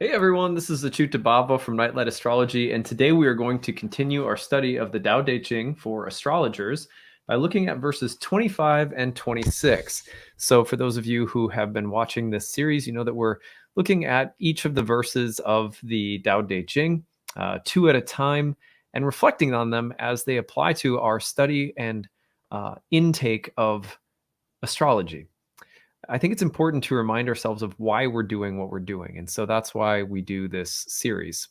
Hey everyone, this is acyuta-bhava from Nightlight Astrology, and today we are going to continue our study of the Tao Te Ching for astrologers by looking at verses 25 and 26. So for those of you who have been watching this series, you know that we're looking at each of the verses of the Tao Te Ching, two at a time, and reflecting on them as they apply to our study and intake of astrology. I think it's important to remind ourselves of why we're doing what we're doing. And so that's why we do this series.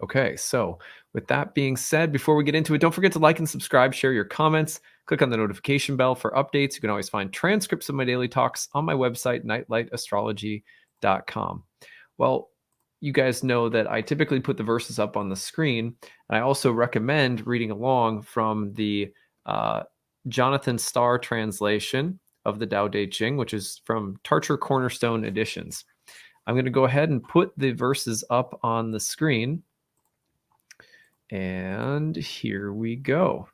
Okay, so with that being said, before we get into it, don't forget to like and subscribe, share your comments, click on the notification bell for updates. You can always find transcripts of my daily talks on my website, nightlightastrology.com. Well, you guys know that I typically put the verses up on the screen, and I also recommend reading along from the Jonathan Starr translation of the Tao Te Ching, which is from Tarcher Cornerstone Editions. I'm going to go ahead and put the verses up on the screen. And here we go.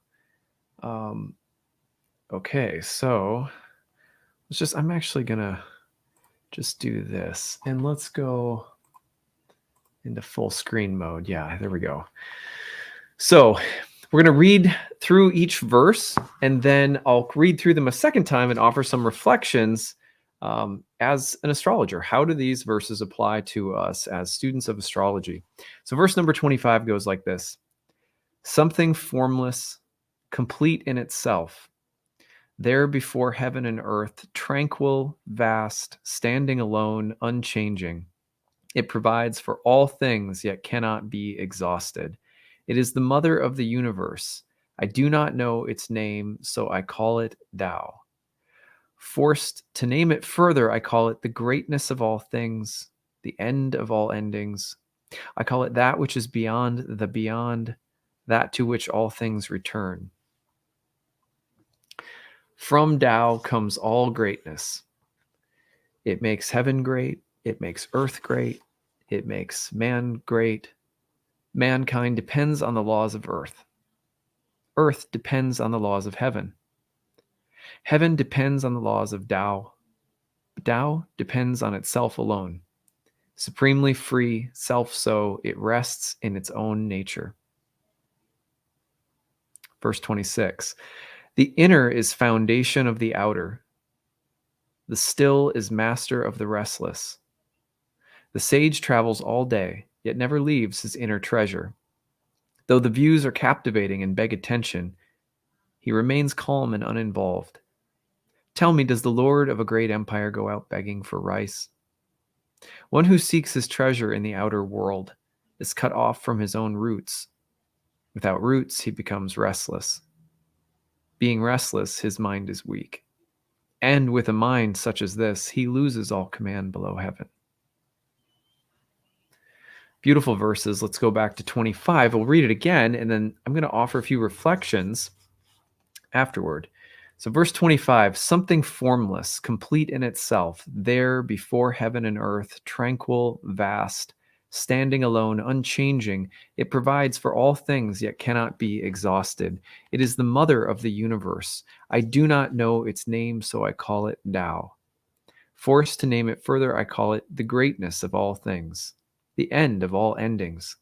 Okay, so I'm actually going to just do this. And let's go into full screen mode. Yeah, there we go. So we're going to read through each verse, and then I'll read through them a second time and offer some reflections as an astrologer. How do these verses apply to us as students of astrology? So verse number 25 goes like this. Something formless, complete in itself, there before heaven and earth, tranquil, vast, standing alone, unchanging. It provides for all things, yet cannot be exhausted. It is the mother of the universe. I do not know its name, so I call it Tao. Forced to name it further, I call it the greatness of all things, the end of all endings. I call it that which is beyond the beyond, that to which all things return. From Tao comes all greatness. It makes heaven great. It makes earth great. It makes man great. Mankind depends on the laws of earth. Earth depends on the laws of heaven. Heaven depends on the laws of Tao. Tao depends on itself alone. Supremely free, self-so, it rests in its own nature. Verse 26. The inner is foundation of the outer. The still is master of the restless. The sage travels all day, yet never leaves his inner treasure. Though the views are captivating and beg attention, he remains calm and uninvolved. Tell me, does the lord of a great empire go out begging for rice? One who seeks his treasure in the outer world is cut off from his own roots. Without roots, he becomes restless. Being restless, his mind is weak. And with a mind such as this, he loses all command below heaven. Beautiful verses. Let's go back to 25. We'll read it again, and then I'm going to offer a few reflections afterward. So verse 25, something formless, complete in itself, there before heaven and earth, tranquil, vast, standing alone, unchanging. It provides for all things, yet cannot be exhausted. It is the mother of the universe. I do not know its name, so I call it Tao. Forced to name it further, I call it the greatness of all things, the end of all endings.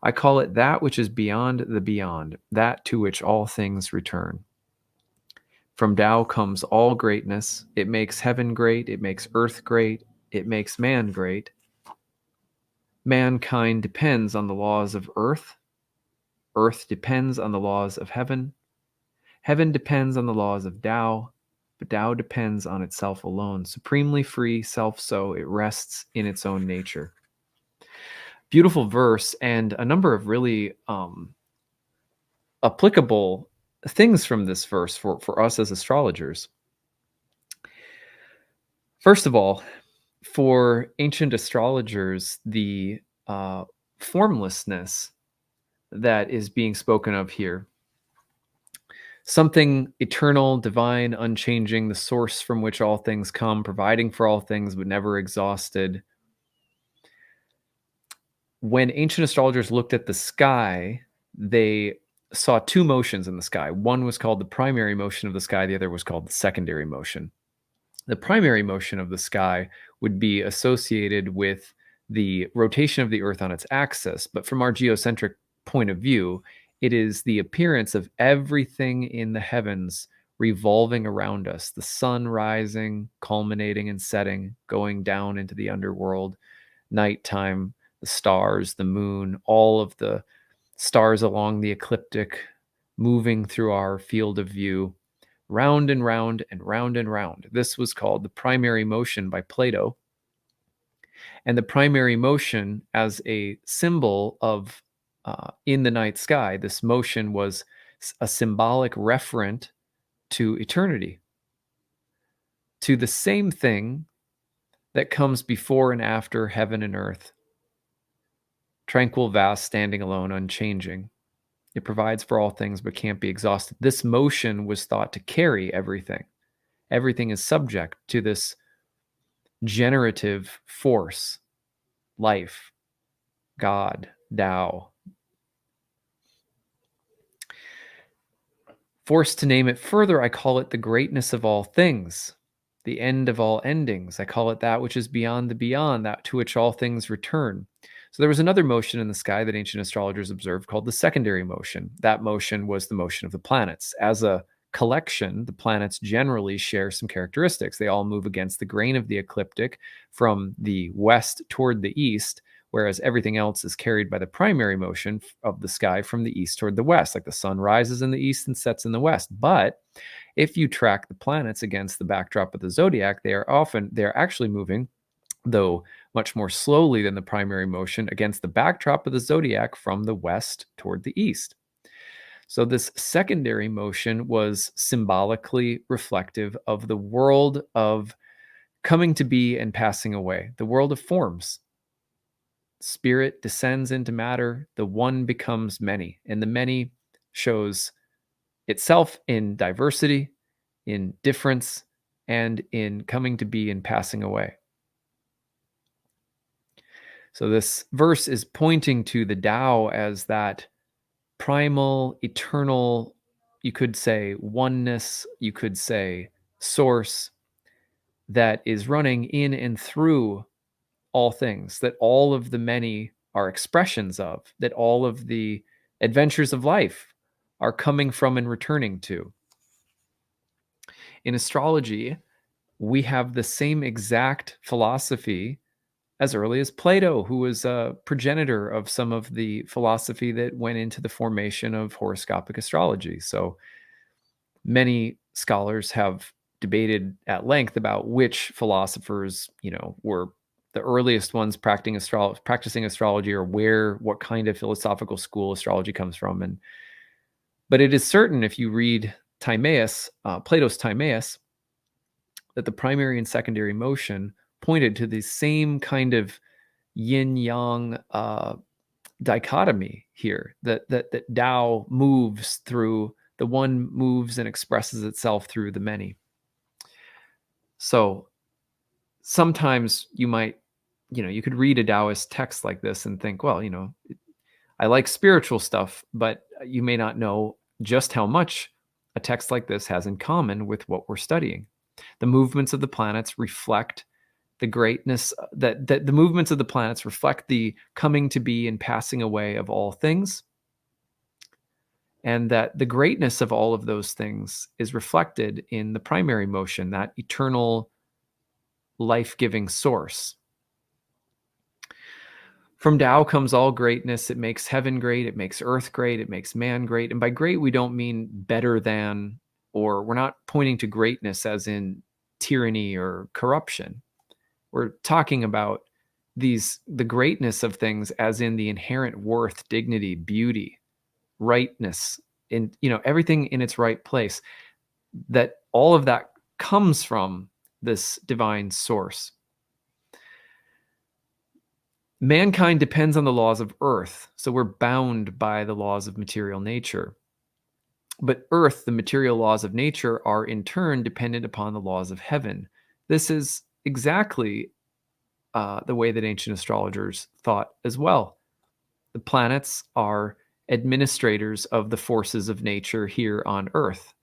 I call it that which is beyond the beyond, that to which all things return. From Tao comes all greatness. It makes heaven great. It makes earth great. It makes man great. Mankind depends on the laws of earth. Earth depends on the laws of heaven. Heaven depends on the laws of Tao, but Tao depends on itself alone. Supremely free, self-so, it rests in its own nature. Beautiful verse, and a number of really applicable things from this verse for us as astrologers. First of all, for ancient astrologers, the formlessness that is being spoken of here, something eternal, divine, unchanging, the source from which all things come, providing for all things but never exhausted. When ancient astrologers looked at the sky, they saw two motions in the sky. One was called the primary motion of the sky, the other was called the secondary motion. The primary motion of the sky would be associated with the rotation of the Earth on its axis, but from our geocentric point of view, it is the appearance of everything in the heavens revolving around us, the sun rising, culminating and setting, going down into the underworld, nighttime, the stars, the moon, all of the stars along the ecliptic moving through our field of view, round and round and round and round. This was called the primary motion by Plato. And the primary motion, as a symbol of in the night sky, this motion was a symbolic referent to eternity, to the same thing that comes before and after heaven and earth, tranquil, vast, standing alone, unchanging. It provides for all things but can't be exhausted. This motion was thought to carry everything. Everything is subject to this generative force, life, God, Tao. Forced to name it further, I call it the greatness of all things, the end of all endings. I call it that which is beyond the beyond, that to which all things return. So there was another motion in the sky that ancient astrologers observed called the secondary motion. That motion was the motion of the planets. As a collection, the planets generally share some characteristics. They all move against the grain of the ecliptic from the west toward the east, whereas everything else is carried by the primary motion of the sky from the east toward the west, like the sun rises in the east and sets in the west. But if you track the planets against the backdrop of the zodiac, they're actually moving, though much more slowly than the primary motion, against the backdrop of the zodiac from the west toward the east. So this secondary motion was symbolically reflective of the world of coming to be and passing away, the world of forms. Spirit descends into matter, the one becomes many, and the many shows itself in diversity, in difference, and in coming to be and passing away. So this verse is pointing to the Tao as that primal, eternal, you could say oneness, you could say source, that is running in and through all things, that all of the many are expressions of, that all of the adventures of life are coming from and returning to. In astrology, we have the same exact philosophy as early as Plato, who was a progenitor of some of the philosophy that went into the formation of horoscopic astrology. So many scholars have debated at length about which philosophers, were the earliest ones practicing astrology, or what kind of philosophical school astrology comes from. But it is certain, if you read Plato's Timaeus, that the primary and secondary motion pointed to the same kind of yin-yang dichotomy here, that Tao moves through, the one moves and expresses itself through the many. So sometimes you could read a Taoist text like this and think, well, I like spiritual stuff, but you may not know just how much a text like this has in common with what we're studying. The movements of the planets reflect the greatness, that the movements of the planets reflect the coming to be and passing away of all things, and that the greatness of all of those things is reflected in the primary motion, that eternal life-giving source. From Tao comes all greatness. It makes heaven great, it makes earth great, it makes man great. And by great, we don't mean better than, or we're not pointing to greatness as in tyranny or corruption. We're talking about the greatness of things as in the inherent worth, dignity, beauty, rightness, in everything in its right place. That all of that comes from this divine source. Mankind depends on the laws of earth, so we're bound by the laws of material nature. But earth, the material laws of nature, are in turn dependent upon the laws of heaven. This is exactly the way that ancient astrologers thought as well. The planets are administrators of the forces of nature here on Earth.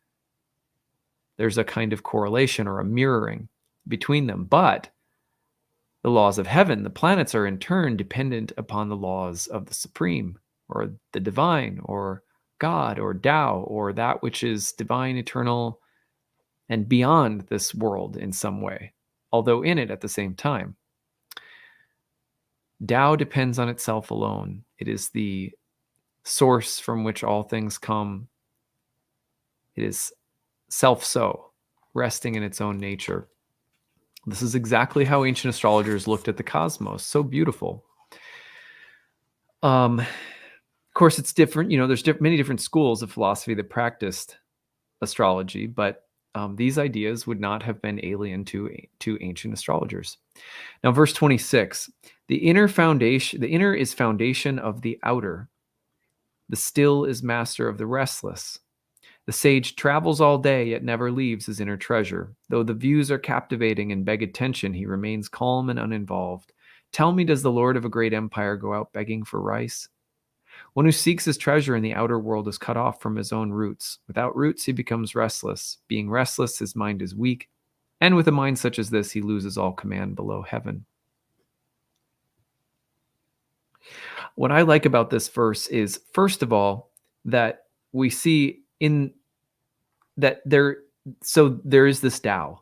There's a kind of correlation or a mirroring between them. But the laws of heaven, the planets, are in turn dependent upon the laws of the supreme, or the divine, or God, or Tao, or that which is divine, eternal, and beyond this world in some way, although in it at the same time. Tao depends on itself alone. It is the source from which all things come. It is self-so, resting in its own nature. This is exactly how ancient astrologers looked at the cosmos. So beautiful. Of course, it's different. There's many different schools of philosophy that practiced astrology, but these ideas would not have been alien to ancient astrologers. Now, verse 26, the inner is foundation of the outer. The still is master of the restless. The sage travels all day, yet never leaves his inner treasure. Though the views are captivating and beg attention, he remains calm and uninvolved. Tell me, does the lord of a great empire go out begging for rice? One who seeks his treasure in the outer world is cut off from his own roots. Without roots, he becomes restless. Being restless, his mind is weak. And with a mind such as this, he loses all command below heaven. What I like about this verse is, first of all, that we see there is this Tao.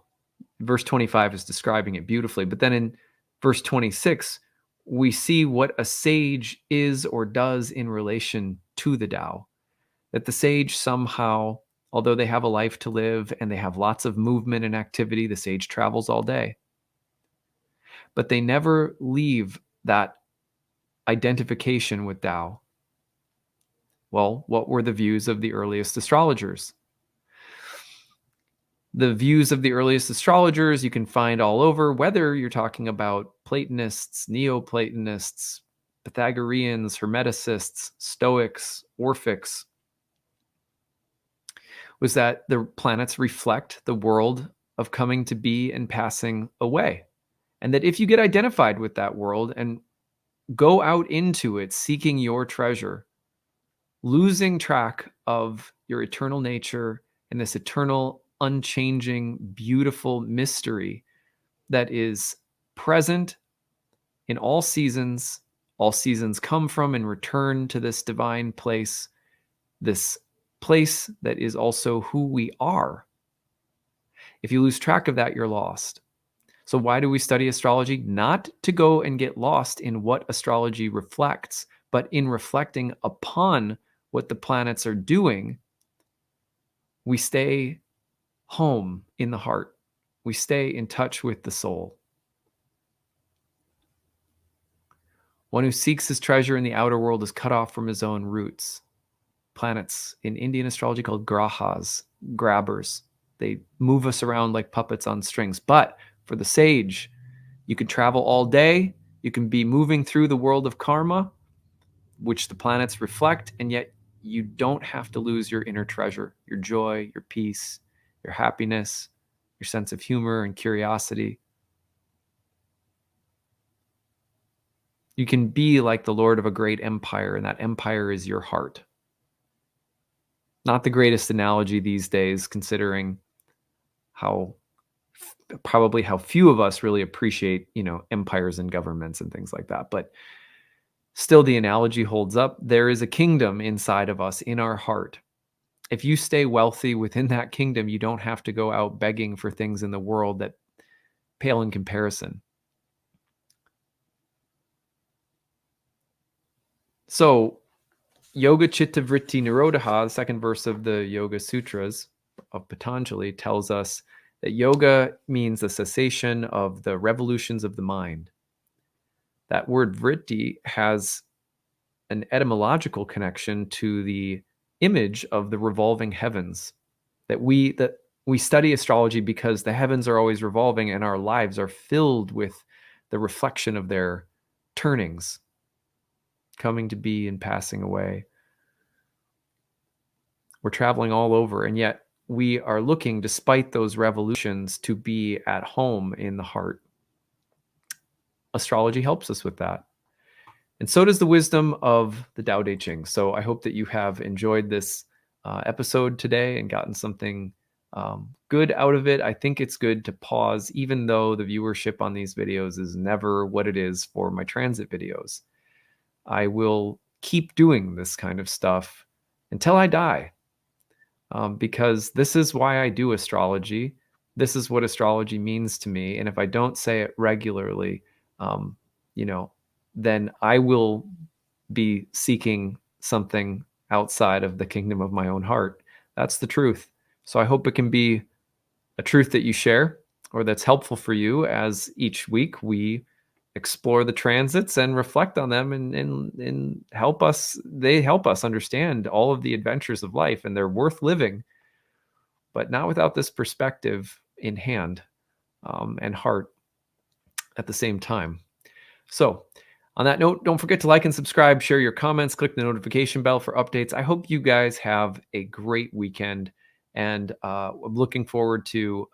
Verse 25 is describing it beautifully. But then in verse 26, we see what a sage is or does in relation to the Tao. That the sage somehow, although they have a life to live and they have lots of movement and activity, the sage travels all day. But they never leave that identification with Tao. Well, what were the views of the earliest astrologers? The views of the earliest astrologers you can find all over, whether you're talking about Platonists, Neoplatonists, Pythagoreans, Hermeticists, Stoics, Orphics, was that the planets reflect the world of coming to be and passing away. And that if you get identified with that world and go out into it seeking your treasure, losing track of your eternal nature and this eternal, unchanging, beautiful mystery that is present in all seasons come from and return to this divine place, this place that is also who we are. If you lose track of that, you're lost. So why do we study astrology? Not to go and get lost in what astrology reflects, but in reflecting upon what the planets are doing, we stay home in the heart. We stay in touch with the soul. One who seeks his treasure in the outer world is cut off from his own roots. Planets in Indian astrology called grahas, grabbers. They move us around like puppets on strings. But for the sage, you can travel all day. You can be moving through the world of karma, which the planets reflect, and yet you don't have to lose your inner treasure, your joy, your peace, your happiness, your sense of humor and curiosity. You can be like the lord of a great empire, and that empire is your heart. Not the greatest analogy these days, considering how few of us really appreciate, empires and governments and things like that. But still, the analogy holds up. There is a kingdom inside of us, in our heart. If you stay wealthy within that kingdom, you don't have to go out begging for things in the world that pale in comparison. So, Yoga Chitta Vritti Nirodha, the second verse of the Yoga Sutras of Patanjali, tells us that yoga means the cessation of the revolutions of the mind. That word vritti has an etymological connection to the image of the revolving heavens. That we study astrology because the heavens are always revolving and our lives are filled with the reflection of their turnings, coming to be and passing away. We're traveling all over, and yet we are looking, despite those revolutions, to be at home in the heart. Astrology helps us with that. And so does the wisdom of the Tao Te Ching. So I hope that you have enjoyed this episode today and gotten something good out of it. I think it's good to pause, even though the viewership on these videos is never what it is for my transit videos. I will keep doing this kind of stuff until I die, because this is why I do astrology. This is what astrology means to me. And if I don't say it regularly, um, you know, then I will be seeking something outside of the kingdom of my own heart. That's the truth. So I hope it can be a truth that you share or that's helpful for you as each week we explore the transits and reflect on them and help us. They help us understand all of the adventures of life, and they're worth living, but not without this perspective in hand, and heart at the same time. So, on that note, don't forget to like and subscribe, share your comments, click the notification bell for updates. I hope you guys have a great weekend, and I'm looking forward to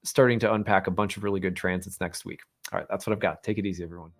starting to unpack a bunch of really good transits next week. All right, that's what I've got. Take it easy, everyone.